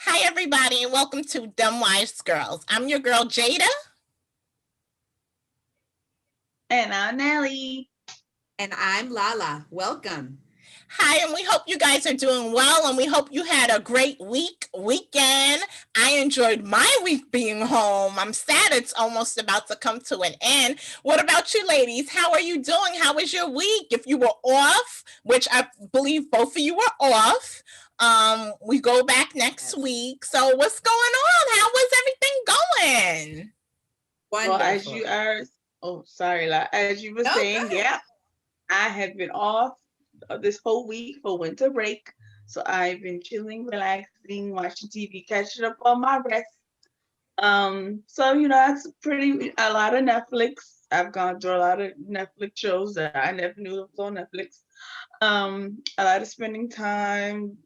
Hi, everybody, and welcome to Dem Wise Girls. I'm your girl, Jada. And I'm Nelly. And I'm Lala. Welcome. Hi, and we hope you guys are doing well, and we hope you had a great weekend. I enjoyed my week being home. I'm sad it's almost about to come to an end. What about you, ladies? How are you doing? How was your week? If you were off, which I believe both of you were off, we go back next week. So what's going on? How was everything going? Wonderful. Well, as you are, sorry, as you were saying, yeah, I have been off this whole week for winter break. So I've been chilling, relaxing, watching TV, catching up on my rest. So that's a lot of Netflix. I've gone through a lot of Netflix shows that I never knew was on Netflix. A lot of spending time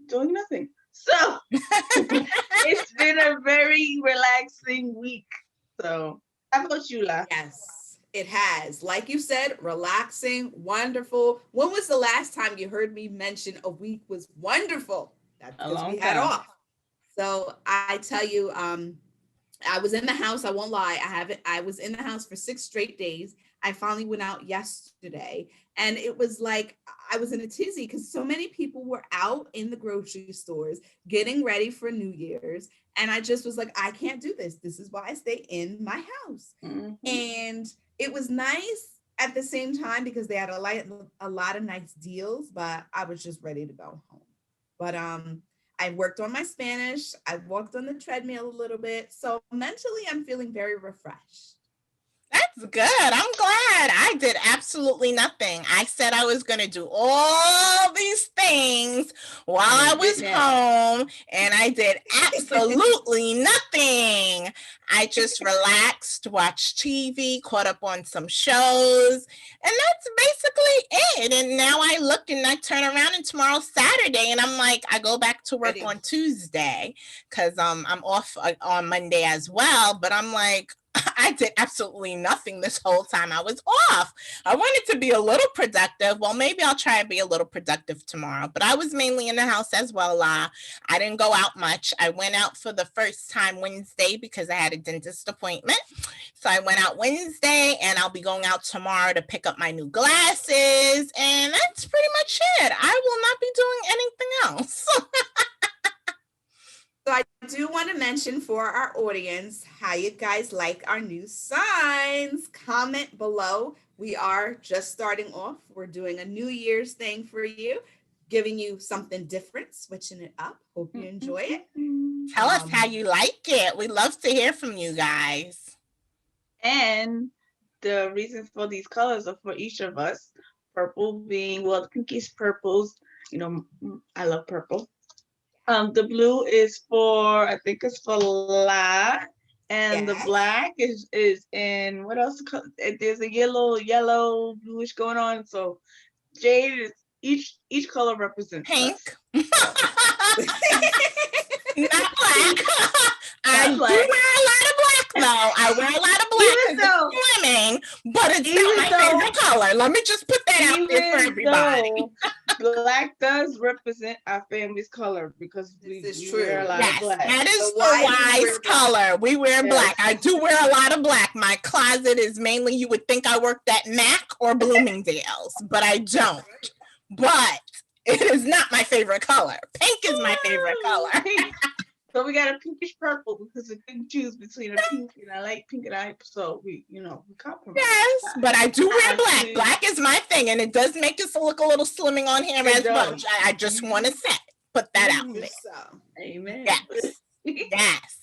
doing nothing. So it's been a very relaxing week. So how about you, La? Yes, it has. Like you said, relaxing, wonderful. When was the last time you heard me mention a week was wonderful? That's because we had off. So I tell you, I was in the house. I won't lie. I was in the house for 6 straight days. I finally went out yesterday, and it was like I was in a tizzy because so many people were out in the grocery stores getting ready for New Year's. And I just was like, I can't do this. This is why I stay in my house. Mm-hmm. And it was nice at the same time because they had a lot of nice deals, but I was just ready to go home. But I worked on my Spanish. I walked on the treadmill a little bit. So mentally, I'm feeling very refreshed. That's good. I'm glad. I did absolutely nothing. I said I was going to do all these things while I was home, and I did absolutely nothing. I just relaxed, watched TV, caught up on some shows, and that's basically it. And now I look and I turn around, and tomorrow's Saturday, and I'm like, I go back to work on Tuesday because I'm off on Monday as well. But I'm like, I did absolutely nothing this whole time I was off. I wanted to be a little productive. Well, maybe I'll try and be a little productive tomorrow, but I was mainly in the house as well. I didn't go out much. I went out for the first time Wednesday because I had a dentist appointment. So I went out Wednesday, and I'll be going out tomorrow to pick up my new glasses. And that's pretty much it. I will not be doing anything else. So I do want to mention for our audience how you guys like our new signs. Comment below. We are just starting off. We're doing a New Year's thing for you, giving you something different, switching it up. Hope you enjoy it. Tell us how you like it. We love to hear from you guys. And the reasons for these colors are for each of us. Purple being, well, the pinkish purples. I love purple. The blue is for, I think it's for La, and the black is in, what else? There's a yellow, bluish going on. So Jade is, each color represents pink. Us. Not black. I do wear a lot of black though. I wear a lot of black because it's swimming, but it's not my favorite color. Let me just put that out there for everybody. Black does represent our family's color because we wear a lot of black. That is the wise color. We wear black. I do wear a lot of black. My closet is mainly, you would think I worked at Mac or Bloomingdale's, but I don't. But it is not my favorite color. Pink is my favorite color. So we got a pinkish purple because we couldn't choose between a pink, and I like pink, and so we compromise. Yes, but I do wear black. Black is my thing, and it does make us look a little slimming on here as much. I just want to put that out there. So, amen. Yes. Yes.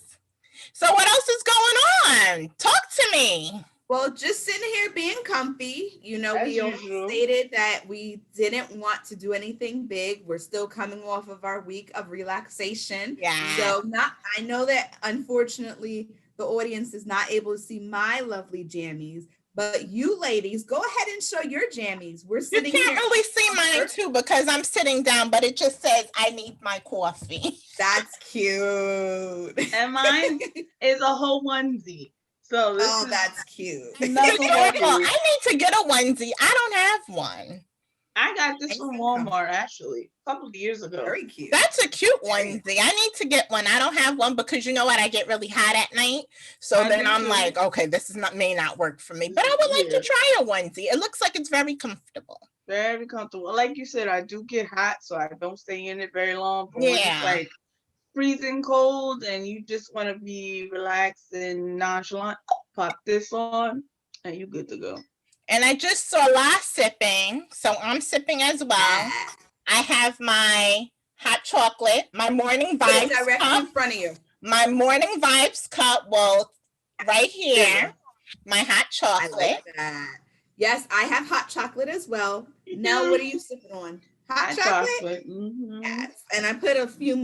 So what else is going on? Talk to me. Well, just sitting here being comfy. We stated that we didn't want to do anything big. We're still coming off of our week of relaxation. Yeah. So I know that unfortunately the audience is not able to see my lovely jammies, but you ladies, go ahead and show your jammies. We're sitting here. You can't really see mine too because I'm sitting down, but it just says I need my coffee. That's cute. And mine is a whole onesie. So that's cute. I need to get a onesie. I don't have one. I got this from Walmart actually a couple of years ago. Very cute. That's a cute onesie. I need to get one. I don't have one because you know what? I get really hot at night. So then I'm like, okay, this may not work for me. But I would like to try a onesie. It looks like it's very comfortable. Very comfortable. Like you said, I do get hot, so I don't stay in it very long. But when it's like freezing cold and you just want to be relaxed and nonchalant, pop this on and you good to go. And I just saw La sipping, so I'm sipping as well. I have my hot chocolate, my morning vibes directly cup in front of you. My morning vibes cup. Well, right here, my hot chocolate. I like that. Yes, I have hot chocolate as well. Now, what are you sipping on? Hot chocolate. Mm-hmm. Yes, and I put a few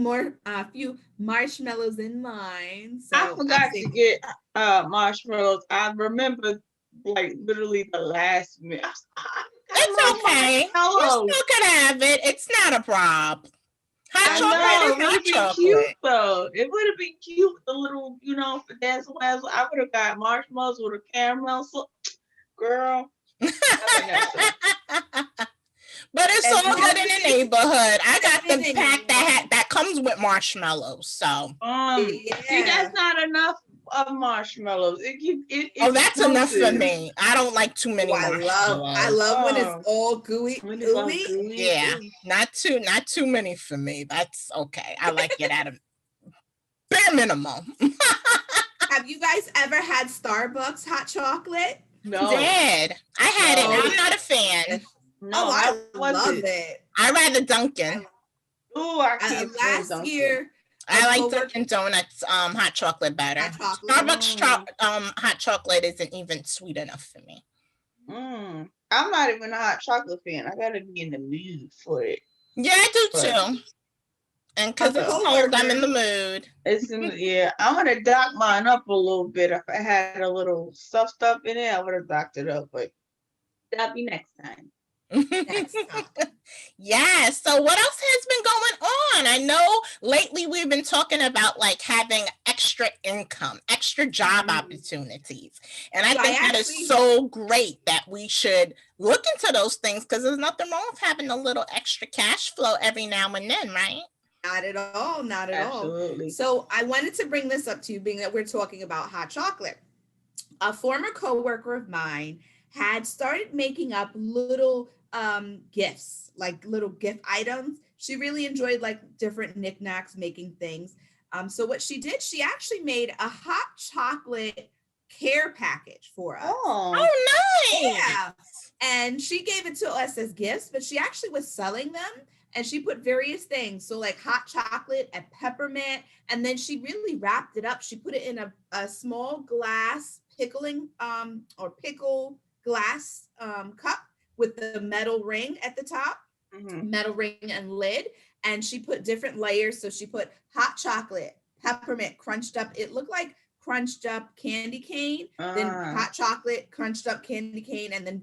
marshmallows in mine. So I forgot to get marshmallows. I remember like literally the last minute. It's okay. You still can have it. It's not a problem. Hot chocolate is hot chocolate. Cute though. It would have been cute. The little, for dance wise. I would have got marshmallows with a caramel. So, girl. But it's all good in the neighborhood. I got the pack that comes with marshmallows. So see, that's not enough of marshmallows. That's enough for me. I don't like too many marshmallows. I love when it's all gooey. Yeah, not too many for me. That's okay. I like it at a bare minimum. Have you guys ever had Starbucks hot chocolate? No. Did. I had it. I'm not a fan. No, I love it. I rather Dunkin'. Oh, I can't last year. I like Dunkin' Donuts hot chocolate better. Starbucks hot chocolate isn't even sweet enough for me. I'm not even a hot chocolate fan. I gotta be in the mood for it. Yeah, I do too. And because it's cold, I'm in the mood. I'm gonna dock mine up a little bit. If I had a little stuff in it, I would have docked it up, but that'll be next time. Yeah. So what else has been going on? I know lately we've been talking about like having extra income, extra job opportunities. And I think that is so great that we should look into those things because there's nothing wrong with having a little extra cash flow every now and then, right? Not at all. Not at Absolutely. all. So I wanted to bring this up to you, being that we're talking about hot chocolate. A former coworker of mine had started making up little gifts, like little gift items. She really enjoyed like different knickknacks, making things. So what she did, she actually made a hot chocolate care package for us. Oh, nice. Yeah. And she gave it to us as gifts, but she actually was selling them. And she put various things. So like hot chocolate and peppermint. And then she really wrapped it up. She put it in a small glass pickle glass cup with the metal ring at the top, metal ring and lid. And she put different layers. So she put hot chocolate, peppermint, crunched up. It looked like crunched up candy cane, then hot chocolate, crunched up candy cane, and then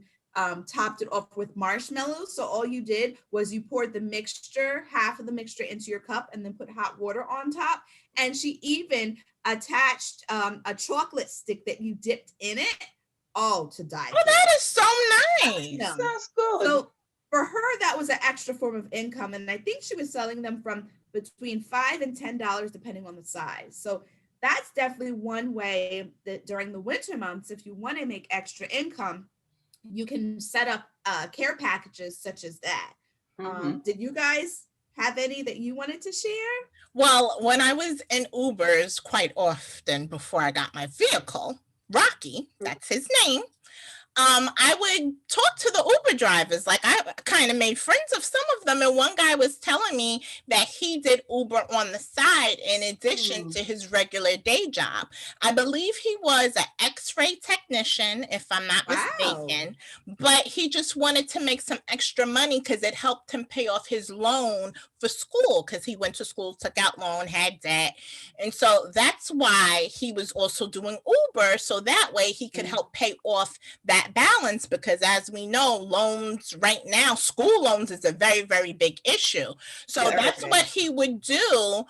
topped it off with marshmallows. So all you did was you poured the mixture, half of the mixture into your cup and then put hot water on top. And she even attached a chocolate stick that you dipped in it. Oh, to die. Oh, that is so nice. That's good. So for her, that was an extra form of income. And I think she was selling them from between $5 and $10, depending on the size. So that's definitely one way that during the winter months, if you want to make extra income, you can set up care packages such as that. Did you guys have any that you wanted to share? Well, when I was in Ubers quite often before I got my vehicle, Rocky, that's his name, I would talk to the Uber drivers. Like I kind of made friends of some of them. And one guy was telling me that he did Uber on the side in addition to his regular day job. I believe he was an X-ray technician, if I'm not mistaken, but he just wanted to make some extra money because it helped him pay off his loan for school because he went to school, took out loan, had debt. And so that's why he was also doing Uber. So that way he could help pay off that that balance, because as we know, loans right now, school loans is a very, very big issue. So that's what he would do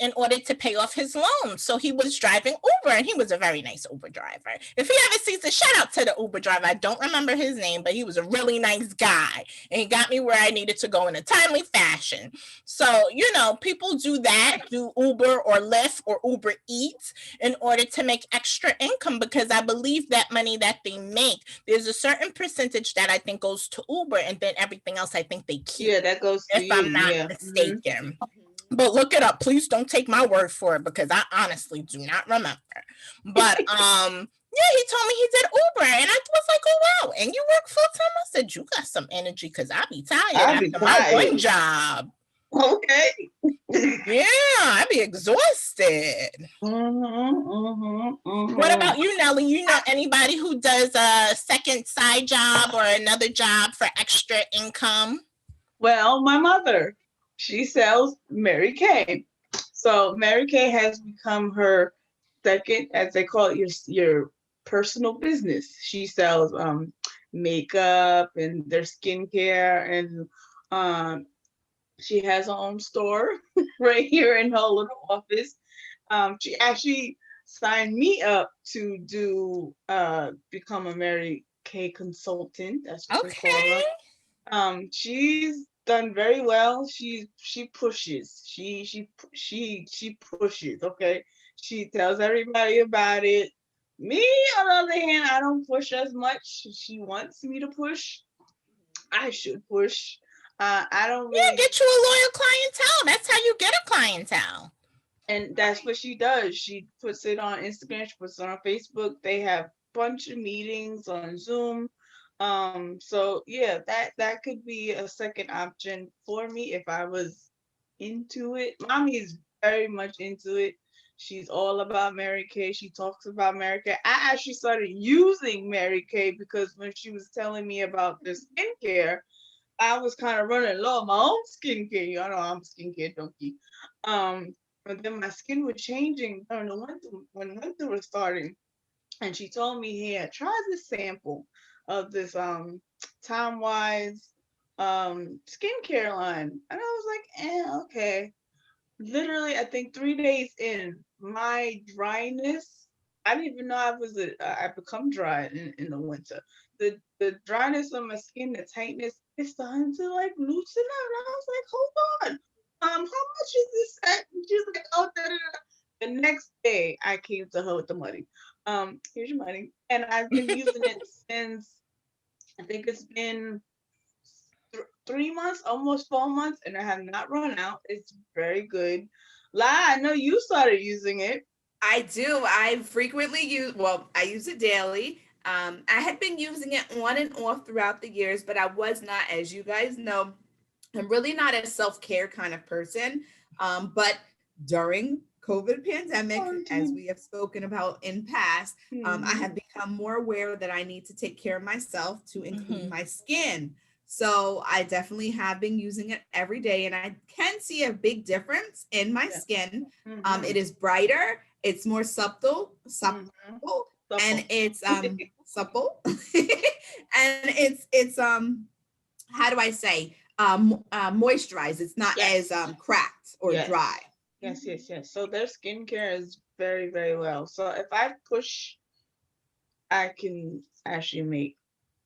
in order to pay off his loan. So he was driving Uber, and he was a very nice Uber driver. If he ever sees a shout out to the Uber driver, I don't remember his name, but he was a really nice guy, and he got me where I needed to go in a timely fashion. So, you know, people do that, do Uber or Lyft or Uber Eats in order to make extra income, because I believe that money that they make, there's a certain percentage that I think goes to Uber, and then everything else I think they keep. Yeah, that goes to if I'm not mistaken. But look it up. Please don't take my word for it, because I honestly do not remember. But yeah, he told me he did Uber, and I was like, oh wow, and you work full time? I said, you got some energy, because I be tired after my one job. Okay. Yeah, I be exhausted. What about you, Nelly? You know anybody who does a second side job or another job for extra income? Well, my mother, she sells Mary Kay. So Mary Kay has become her second, as they call it, your personal business. She sells makeup and their skincare, and she has her own store right here in her little office. She actually signed me up to do become a Mary Kay consultant. That's what they call her. She's done very well. She pushes. She pushes. Okay. She tells everybody about it. Me, on the other hand, I don't push as much. She wants me to push. I should push. I don't really... Yeah, get you a loyal clientele. That's how you get a clientele. And that's what she does. She puts it on Instagram. She puts it on Facebook. They have a bunch of meetings on Zoom. So yeah, that could be a second option for me if I was into it. Mommy is very much into it. She's all about Mary Kay. She talks about Mary Kay. I actually started using Mary Kay because when she was telling me about the skincare, I was kind of running low on my own skincare. You know, I'm a skincare junkie. But then my skin was changing during the winter, when winter was starting. And she told me, "Here, try this sample of this Dem Wise skincare line." And I was like, okay. Literally, I think 3 days in, my dryness, I didn't even know I become dry in the winter. The dryness on my skin, the tightness, it's starting to like loosen up. And I was like, hold on. How much is this at? And she's like, oh, da, da, da. The next day I came to her with the money. Here's your money. And I've been using it since, I think it's been 3 months, almost 4 months, and I have not run out. It's very good. La, I know you started using it. I do. I frequently I use it daily. I had been using it on and off throughout the years, but I was not, as you guys know, I'm really not a self-care kind of person. But during COVID pandemic, as we have spoken about in past, I have become more aware that I need to take care of myself to include my skin. So I definitely have been using it every day, and I can see a big difference in my skin. It is brighter, it's more supple, and it's supple, and it's how do I say, moisturized. It's not as cracked or dry. Yes. So their skincare is very, very well. So if I push, I can actually make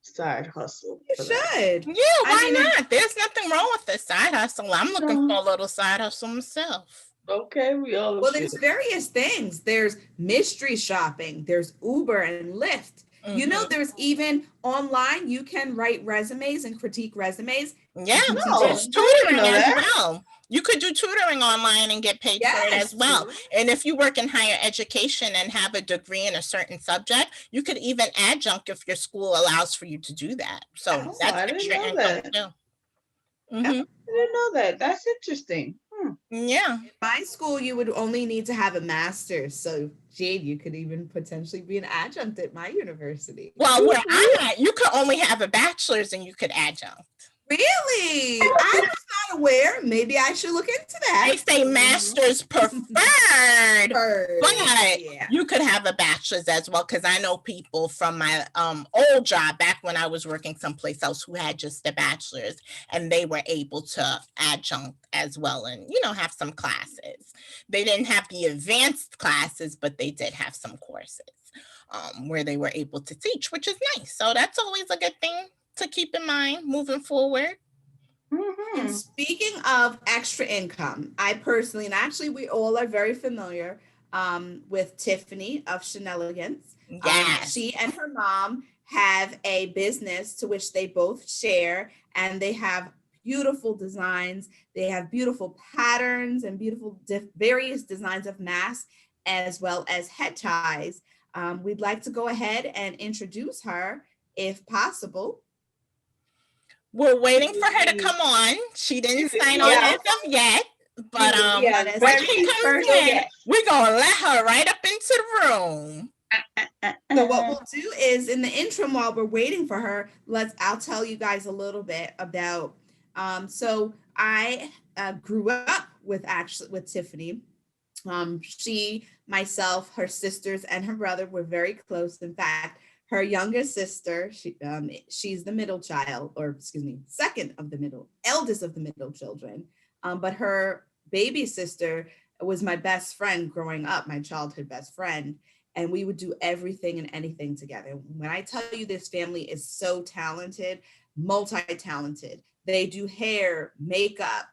side hustle. You should. Yeah, why not? There's nothing wrong with the side hustle. I'm looking for a little side hustle myself. Okay, well, there's various things. There's mystery shopping. There's Uber and Lyft. You know, there's even online, you can write resumes and critique resumes. Yeah, there's tutoring as well. You could do tutoring online and get paid for it as well. And if you work in higher education and have a degree in a certain subject, you could even adjunct if your school allows for you to do that. So that's extra income too. I didn't know that. That's interesting. Yeah. In my school, you would only need to have a master's. So, Jade, you could even potentially be an adjunct at my university. Well, where I'm at, you could only have a bachelor's and you could adjunct. Really? I was not aware. Maybe I should look into that. They say master's preferred, but you could have a bachelor's as well. Because I know people from my old job back when I was working someplace else who had just a bachelor's, and they were able to adjunct as well, and have some classes. They didn't have the advanced classes, but they did have some courses where they were able to teach, which is nice. So that's always a good thing to keep in mind moving forward. Mm-hmm. And speaking of extra income, I personally, and actually we all are very familiar with Tiffany of CHANELegance. Yes. She and her mom have a business to which they both share, and they have beautiful designs. They have beautiful patterns and beautiful various designs of masks, as well as head ties. We'd like to go ahead and introduce her if possible. We're waiting for her to come on. She didn't sign on as of yet, but when she comes in, we're gonna let her right up into the room. So what we'll do is, in the interim, while we're waiting for her, I'll tell you guys a little bit about. So I grew up with Tiffany. She, myself, her sisters, and her brother were very close. In fact, her youngest sister, she's the middle child, or excuse me, eldest of the middle children. But her baby sister was my best friend growing up, my childhood best friend. And we would do everything and anything together. When I tell you this family is so talented, multi-talented, they do hair, makeup,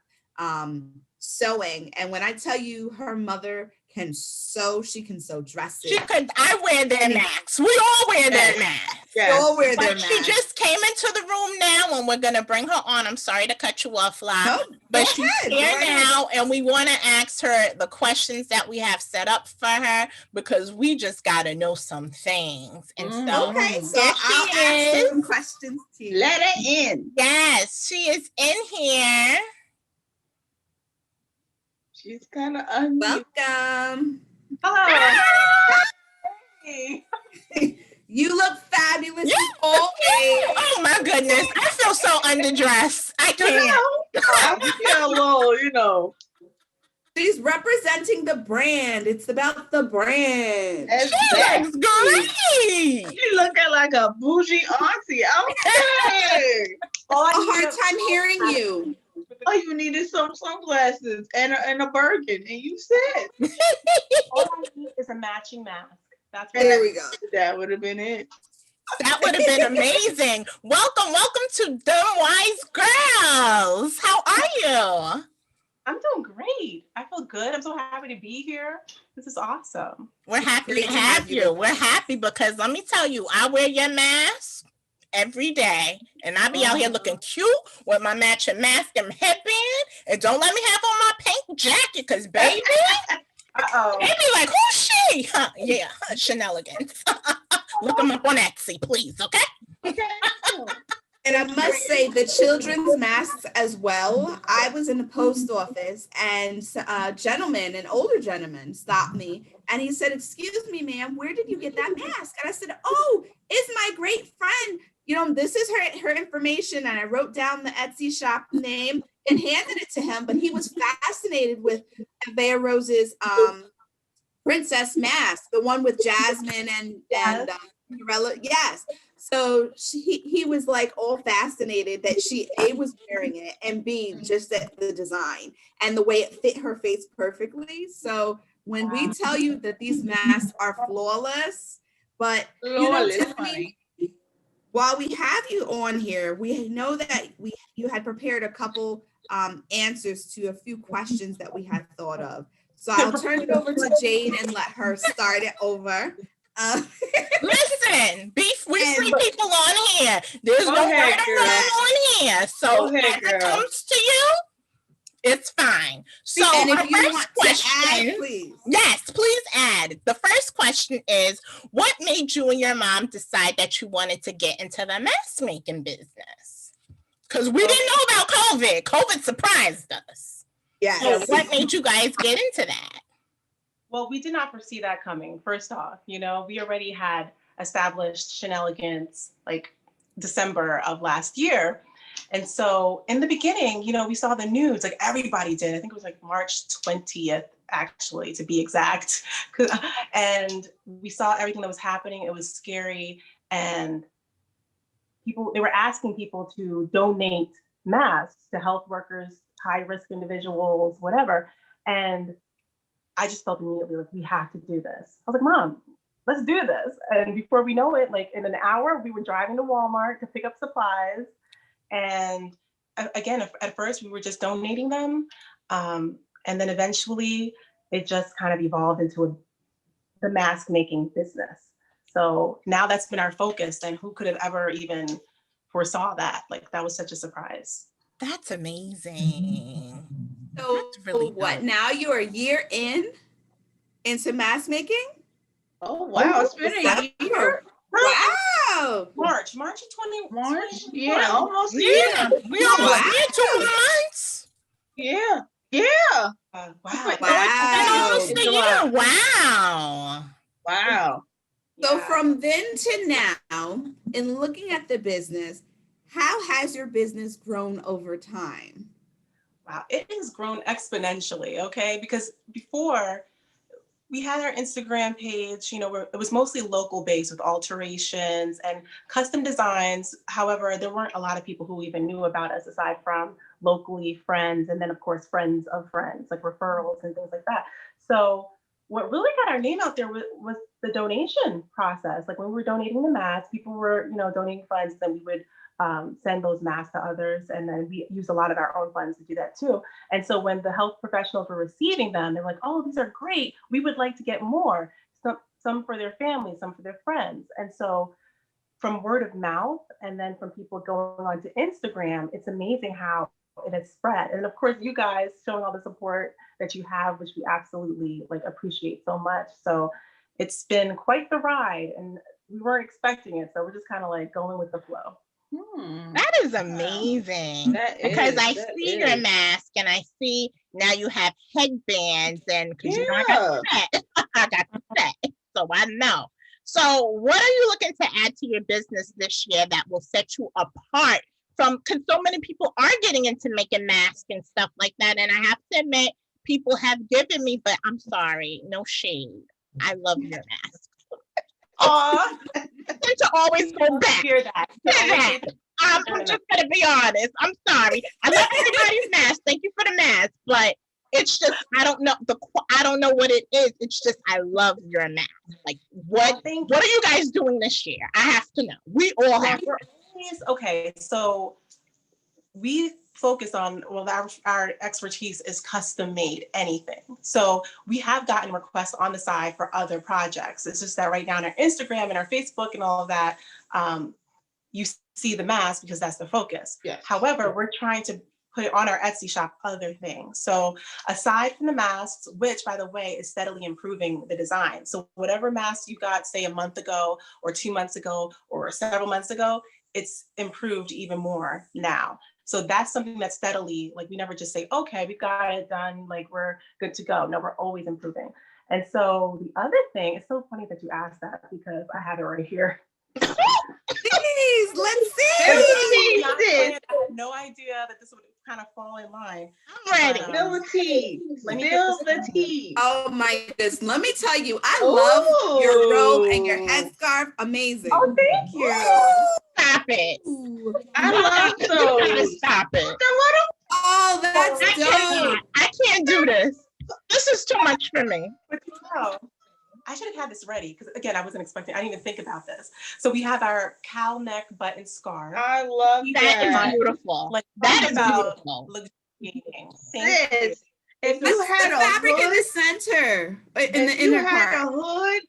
sewing. And when I tell you her mother can sew, she can sew dresses. I wear their masks. We all wear their masks. Yes. We all wear their masks. She just came into the room now, and we're going to bring her on. I'm sorry to cut you off, La. No, but she's here now, and we want to ask her the questions that we have set up for her, because we just got to know some things. And so, okay, so I'll ask some questions too. Let her in. Yes, she is in here. She's kind of unmute. Welcome. Hello. Hey. You look fabulous. Oh my goodness. I feel so underdressed. I can't. I feel a little, She's representing the brand. It's about the brand. She looks great. She looking like a bougie auntie. Okay. A hard time hearing you. All you needed some sunglasses and a Birkin, and you said. All I need is a matching mask. That's there we go. That would have been it. That would have been amazing. Welcome to Dem Wise Girls. How are you? I'm doing great. I feel good. I'm so happy to be here. This is awesome. We're happy to have you. We're happy because let me tell you, I wear your mask every day, and I be out here looking cute with my matching mask and headband, and don't let me have on my pink jacket, because baby, they be like, who's she? Yeah, CHANELegance. Look them up on Etsy, please, okay? And I must say, the children's masks as well. I was in the post office, and an older gentleman stopped me, and he said, "Excuse me, ma'am, where did you get that mask?" And I said, "Oh, it's my great friend. This is her information." And I wrote down the Etsy shop name and handed it to him. But he was fascinated with Avea Rose's princess mask, the one with Jasmine and Cinderella. Yes. So he was like all fascinated that she A, was wearing it, and B, just at the design and the way it fit her face perfectly. So when we tell you that these masks are flawless, but Tiffany, while we have you on here, we know that you had prepared a couple answers to a few questions that we had thought of. So I'll turn it over to Jade and let her start it over. Listen, we free people on here. There's no right or wrong on here. So when it comes to you, it's fine. So and if our you first want question, to add, please. Yes, please add. The first question is, what made you and your mom decide that you wanted to get into the mask making business? Because we didn't know about COVID. COVID surprised us. Yes. So what made you guys get into that? Well, we did not foresee that coming. First off, we already had established CHANELegance like December of last year. And so in the beginning, you know, we saw the news, like everybody did. I think it was like March 20th, actually, to be exact. And we saw everything that was happening. It was scary. And they were asking people to donate masks to health workers, high risk individuals, whatever. And I just felt immediately like, we have to do this. I was like, Mom, let's do this. And before we know it, like in an hour, we were driving to Walmart to pick up supplies. And again, at first we were just donating them. And then eventually it just kind of evolved into the mask making business. So now that's been our focus. And who could have ever even foresaw that? Like that was such a surprise. That's amazing. So that's really what? dope. Now you're a year into mask making? Oh wow, it's been a year. Wow. March of 20. March? Yeah, almost a Yeah, year. we almost did 2 months. Yeah. Wow. Almost a year. Wow. Wow. So from then to now, in looking at the business, how has your business grown over time? Wow, it has grown exponentially, okay? Because before we had our Instagram page, you know, where it was mostly local based with alterations and custom designs. However, there weren't a lot of people who even knew about us aside from locally friends. And then of course, friends of friends, like referrals and things like that. So what really got our name out there was the donation process. Like when we were donating the masks, people were, you know, donating funds, then we would send those masks to others. And then we use a lot of our own funds to do that too. And so when the health professionals were receiving them, they're like, oh, these are great. We would like to get more, some for their families, some for their friends. And so from word of mouth, and then from people going on to Instagram, it's amazing how it has spread. And of course, you guys showing all the support that you have, which we absolutely like appreciate so much. So it's been quite the ride and we weren't expecting it. So we're just kind of like going with the flow. That is amazing. Because I see your mask and I see now you have headbands and because you know I got that. So I know. So what are you looking to add to your business this year that will set you apart from, because so many people are getting into making masks and stuff like that. And I have to admit, people have given me, but I'm sorry, no shade. I love your mask. Aw. To always go back. Hear that. I'm just gonna be honest. I'm sorry. I love everybody's mask. Thank you for the mask, but it's just I don't know what it is. It's just I love your mask. Like what are you guys doing this year? I have to know. We all have to. Okay, so we focus on, well, our expertise is custom made anything. So we have gotten requests on the side for other projects. It's just that right now on our Instagram and our Facebook and all of that, you see the mask because that's the focus. Yes. However, we're trying to put on our Etsy shop other things. So aside from the masks, which by the way is steadily improving the design. So whatever mask you got, say a month ago or 2 months ago or several months ago, it's improved even more now. So that's something that steadily, like we never just say, okay, we've got it done, like we're good to go. No, we're always improving. And so the other thing, it's so funny that you asked that because I have it right here. Please, let's see. I had no idea that this would kind of fall in line. I'm ready. Spill the tea. Spill the tea. Oh my goodness. Let me tell you, I love your robe and your headscarf. Amazing. Oh, thank you. Stop it. I love those. Stop it. Oh, that's dope. I can't do this. This is too much for me. I should have had this ready because again, I wasn't expecting, I didn't even think about this. So we have our cowl neck button scarf. I love that. That is beautiful. Like that is beautiful. Sis, if you had the a fabric hood, in the center, in the you inner had part. a hood.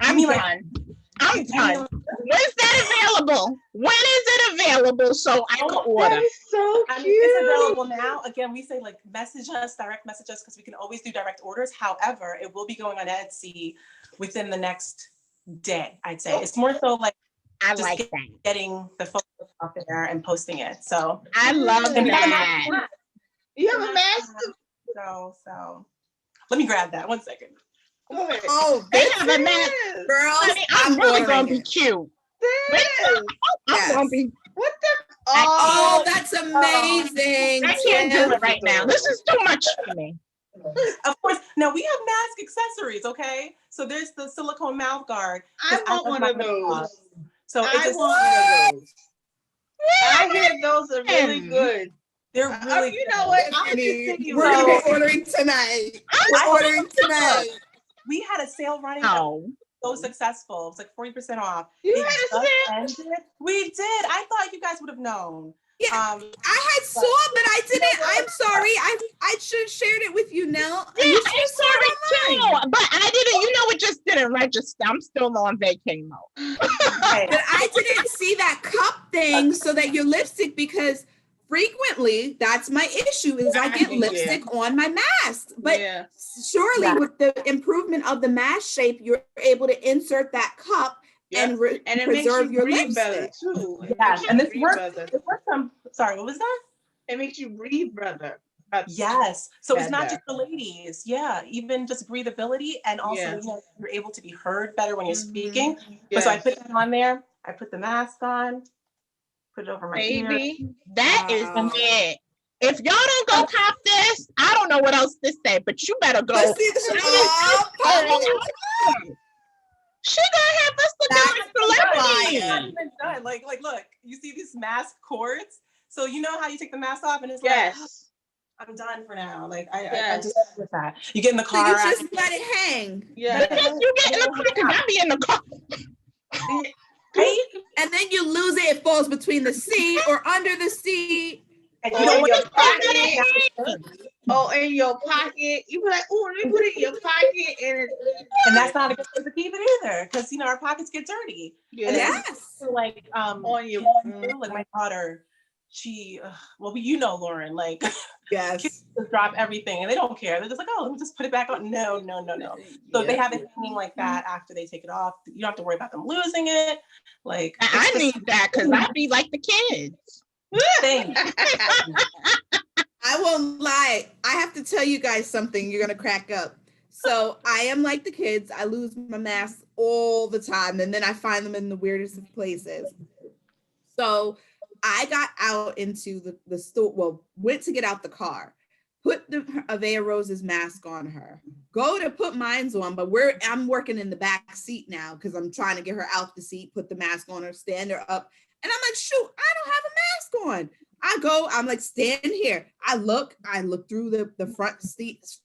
I'm done. I'm done. When's that available? When is it available so I can order? That is so cute. It's available now. Again, we say like direct message us because we can always do direct orders. However, it will be going on Etsy within the next day, I'd say. It's more so like I like that. Getting the photos out there and posting it. So I love that. You have a mask? So let me grab that. 1 second. Oh, they have a mask. Girls, honey, I'm really gonna be cute. Sis. I'm gonna be. What Oh, that's amazing. I can't do it right now. This is too much for me. Of course. Now we have mask accessories, okay? So there's the silicone mouth guard. I want one of those. So I want one of those. I hear those are really good. They're really you know what? I'm just thinking we're gonna be ordering tonight. We're ordering tonight. We had a sale running so successful. It was like 40% off. You had a sale? We did. I thought you guys would have known. Yeah, I had saw, but I didn't. I'm sorry. I should have shared it with you, Nell. Yeah, I saw it too, but I didn't. You know, it just didn't register. I'm still on vacay mode. But I didn't see that cup thing, so that your lipstick, because frequently that's my issue is I get lipstick on my mask. But surely with the improvement of the mask shape, you're able to insert that cup. And it preserve your breathe better too. Yes, and this works. Sorry, what was that? It makes you breathe better. Yes, so it's not just the ladies. Yeah, even just breathability, and also you're able to be heard better when you're speaking. Yes. So I put that on there. I put the mask on. Put it over my ear. That is it. If y'all don't go cop this, I don't know what else to say. But you better go. Let's see the She gonna have us to done. Like, look, you see these mask cords. So you know how you take the mask off, and it's like, I'm done for now. Like, I just with that. You get in the car. So you just let it hang. Yeah. You get in the car because I be in the car. And then you lose it. It falls between the seat or under the seat. And you know what? In your pocket. You be like, oh, let me put it in your pocket. And that's not a good place to keep it either, because our pockets get dirty. Yes. Like on your like my daughter, she Lauren, like kids just drop everything and they don't care. They're just like, oh, let me just put it back on. No. So they have it hanging like that after they take it off. You don't have to worry about them losing it. Like I need that because I be like the kids. I won't lie. I have to tell you guys something. You're gonna crack up. So I am like the kids. I lose my masks all the time, and then I find them in the weirdest of places. So I got out into the store. Well, went to get out the car, put the Avea Rose's mask on her. Go to put mine on, but I'm working in the back seat now because I'm trying to get her out the seat, put the mask on her, stand her up, and I'm like, shoot, I don't have a mask on. I'm like, stand here. I look through the front seats,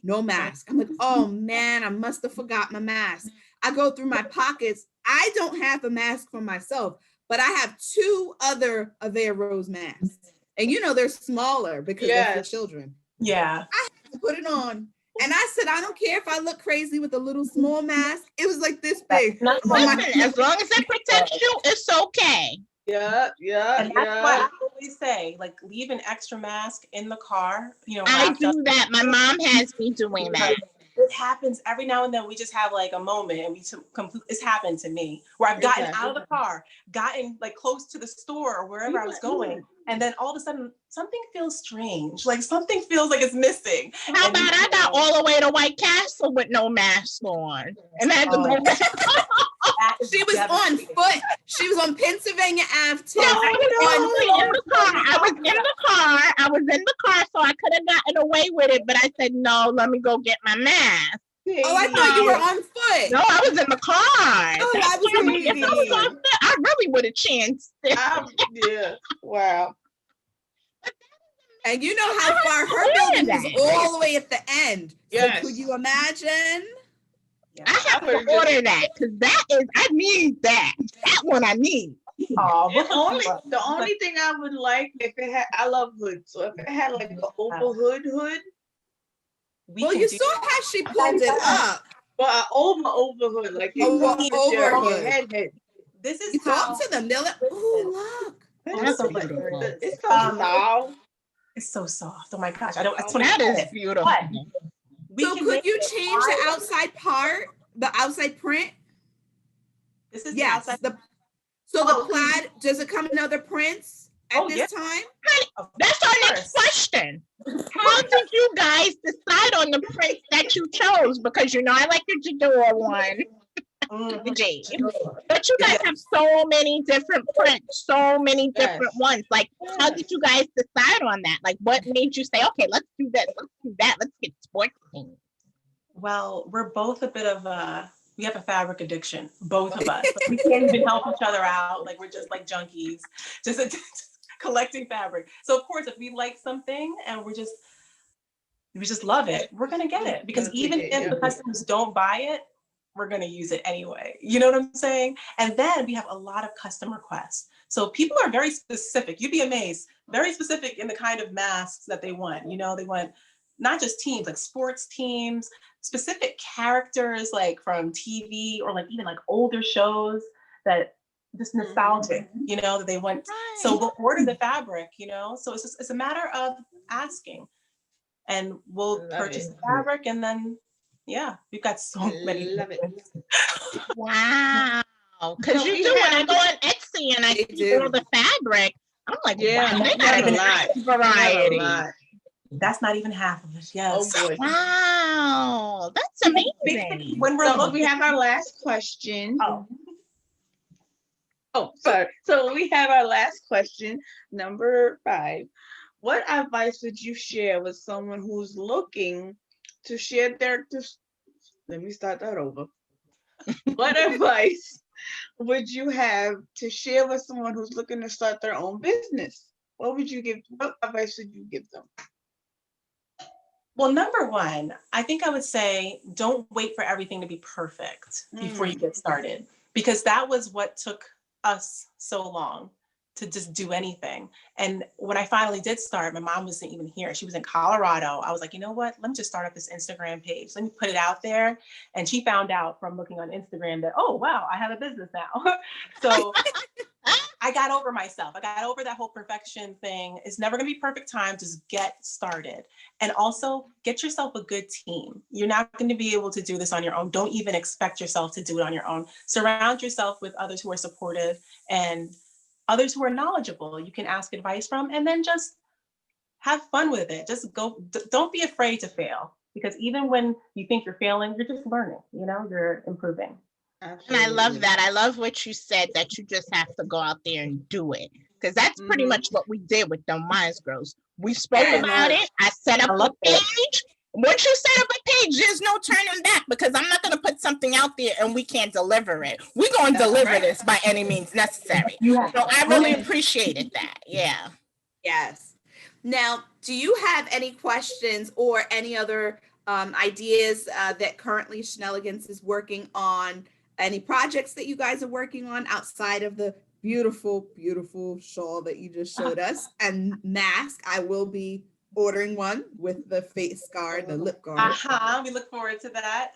no mask. I'm like, oh man, I must have forgot my mask. I go through my pockets. I don't have a mask for myself, but I have 2 other Avea Rose masks. And they're smaller because they're for children. Yeah. I have to put it on. And I said, I don't care if I look crazy with a little small mask. It was like this big. As long as it protects you, it's okay. Yeah. And that's why I always say, like, leave an extra mask in the car. I do that. My mom has me doing that. It happens every now and then. We just have like a moment, and it's happened to me where I've gotten out of the car, gotten like close to the store or wherever I was going, and then all of a sudden something feels strange. Like something feels like it's missing. How about I got all the way to White Castle with no mask on, and I had to go back. She was on foot. She was on Pennsylvania Ave. I was in the car, so I could have gotten away with it. But I said, no, let me go get my mask. Oh, I thought you were on foot. No, I was in the car. Oh, I was I really would have chanced it. Yeah. Wow. And you know how far her building was all the way at the end. Yes. So could you imagine? I have to order that because I need that. That one I need. The only thing I would like if it had, I love hoods. So if it had like an over hood. Well, you saw how she pulled it up. But an over hood, like over your head. This is talk to them. They're like, oh look. That's so beautiful. It's so soft. It's so soft. Oh my gosh. That is beautiful. So could you change the outside part, the outside print? This is the outside. The plaid, does it come in other prints at this time? That's our next question. How did you guys decide on the print that you chose? Because I like the Jador one. But you guys have so many different prints, so many different ones. Like, how did you guys decide on that? Like, what made you say, okay, let's do this, let's do that, let's get sports teams? Well, we're both a bit of we have a fabric addiction, both of us. Like, we can't even help each other out. Like, we're just like junkies, just collecting fabric. So of course, if we like something and we just love it, we're gonna get it, because even if the customers don't buy it, we're gonna use it anyway. You know what I'm saying? And then we have a lot of custom requests. So people are very specific. You'd be amazed, very specific in the kind of masks that they want. You know, they want not just teams, like sports teams, specific characters, like from TV or like even like older shows that just nostalgic, you know, that they want. So we'll order the fabric, you know, so it's a matter of asking, and we'll purchase the fabric, and then we've got so many. Love it. Wow. Because you do, when I go on Etsy and I see all the fabric, I'm like, wow, they got a lot variety. That's not even half of it. Yes. Oh boy. Wow. That's amazing. When we're we have our last question. Oh, sorry. So we have our last question, number 5. What advice would you share with someone who's looking to share let me start that over. What advice would you have to share with someone who's looking to start their own business? What advice would you give them? Well, number 1, I think I would say, don't wait for everything to be perfect before you get started, because that was what took us so long to just do anything. And when I finally did start, my mom wasn't even here. She was in Colorado. I was like, you know what? Let me just start up this Instagram page. Let me put it out there. And she found out from looking on Instagram that, oh, wow, I have a business now. So I got over myself. I got over that whole perfection thing. It's never going to be perfect time. Just get started. And also get yourself a good team. You're not going to be able to do this on your own. Don't even expect yourself to do it on your own. Surround yourself with others who are supportive and others who are knowledgeable you can ask advice from, and then just have fun with it. Just go. Don't be afraid to fail, because even when you think you're failing, you're just learning, you know, you're improving. Absolutely. And I love that. I love what you said, that you just have to go out there and do it. Because that's pretty much what we did with Dem Wise Girls. We spoke about it. I set up a page. Once you set up a page, there's no turning back, because I'm not going to put something out there and we can't deliver it. We're going to deliver this by any means necessary. So I really appreciated that. Yeah. Yes. Now, do you have any questions or any other ideas that currently CHANELegance is working on? Any projects that you guys are working on outside of the beautiful, beautiful shawl that you just showed us and mask? I will be ordering one with the face guard, the lip guard. We look forward to that.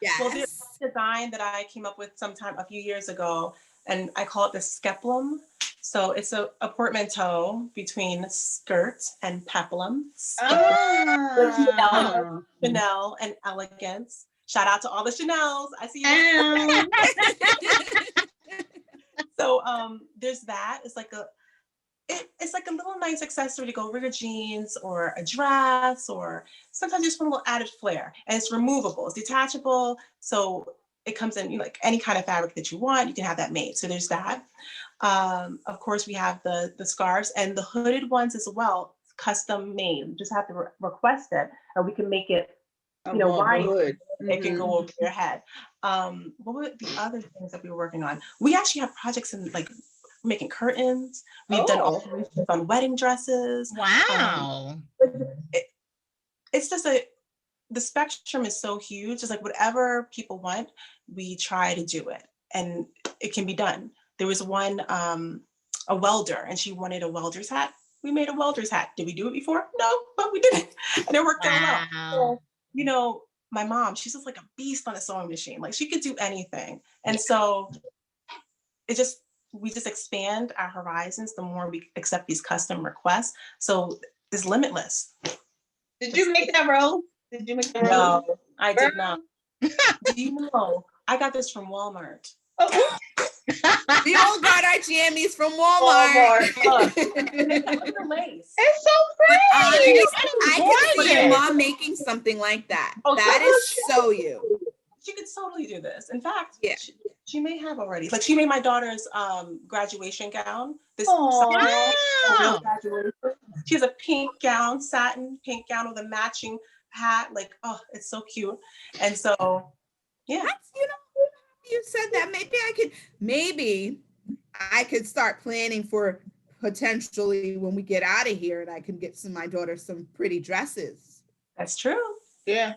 Yes. Well, there's a design that I came up with a few years ago, and I call it the skeplum. So it's a portmanteau between skirt and peplum. Chanel and elegance. Shout out to all the Chanels. I see you. So there's that. It's like a little nice accessory to go over your jeans or a dress, or sometimes you just want a little added flair. And it's removable, it's detachable. So it comes in, you know, like any kind of fabric that you want, you can have that made. So there's that. Of course, we have the scarves and the hooded ones as well, custom made. You just have to request it, and we can make it, you know, wide. It can go over your head. What were the other things that we were working on? We actually have projects in like making curtains. We've done alterations on wedding dresses. Wow. It's just the spectrum is so huge. It's like whatever people want, we try to do it, and it can be done. There was one, a welder, and she wanted a welder's hat. We made a welder's hat. Did we do it before? No, but we did it, and it worked out well. So, you know, my mom, she's just like a beast on a sewing machine. Like, she could do anything. And so we just expand our horizons the more we accept these custom requests. So it's limitless. Did you make that roll? No, I did not. Do you know, I got this from Walmart. Oh. We all got our jammies from Walmart. It's so pretty. I can see your mom making something like that. That is so you. she could totally do this. In fact, Yeah. she may have already. Like, she made my daughter's graduation gown. This Wow. real graduation. She has a pink gown, satin pink gown with a matching hat. Like, oh, it's so cute. And so, yeah. That's, you said that. Maybe I could start planning for potentially when we get out of here, and I can get my daughter some pretty dresses. That's true. Yeah.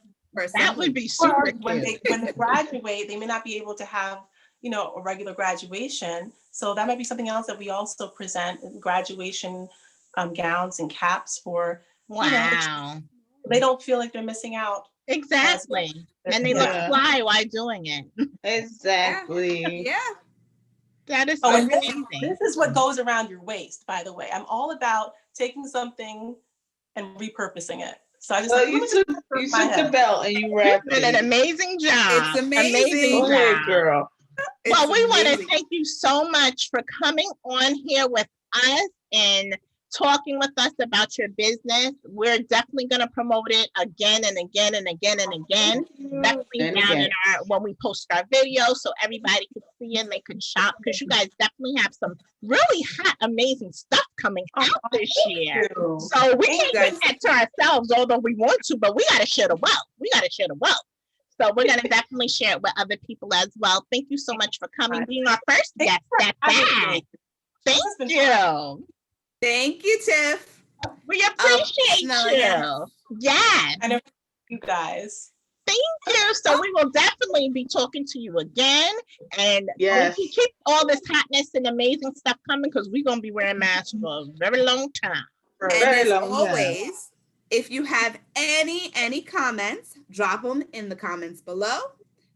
That would be super when cute. they graduate, they may not be able to have, a regular graduation. So that might be something else that we also present, graduation gowns and caps for. Wow. They don't feel like they're missing out. Exactly. And they look fly while doing it. Exactly. Yeah. That is and amazing. this is what goes around your waist, by the way. I'm all about taking something and repurposing it. So I just you took the belt and you wrapped it. You did an amazing job. It's amazing. Go ahead, girl. Well, we want to thank you so much for coming on here with us and talking with us about your business. We're definitely going to promote it again and again and again and again. Definitely down in when we post our videos so everybody can see it and they can shop, because you guys definitely have some really hot, amazing stuff coming out this year. So we can't keep that to ourselves, although we want to, but we got to share the wealth. So we're going to definitely share it with other people as well. Thank you so much for coming, being our first guest. Thank you. Thank you, Tiff. We appreciate you. Yes. And you guys. Thank you. So we will definitely be talking to you again. And we keep all this hotness and amazing stuff coming, because we're going to be wearing masks for a very long time. And as always, if you have any comments, drop them in the comments below.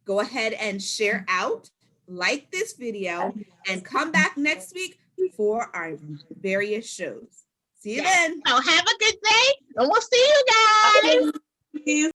Go ahead and share out, like this video, and come back next week for our various shows. See you then. So have a good day, and we'll see you guys.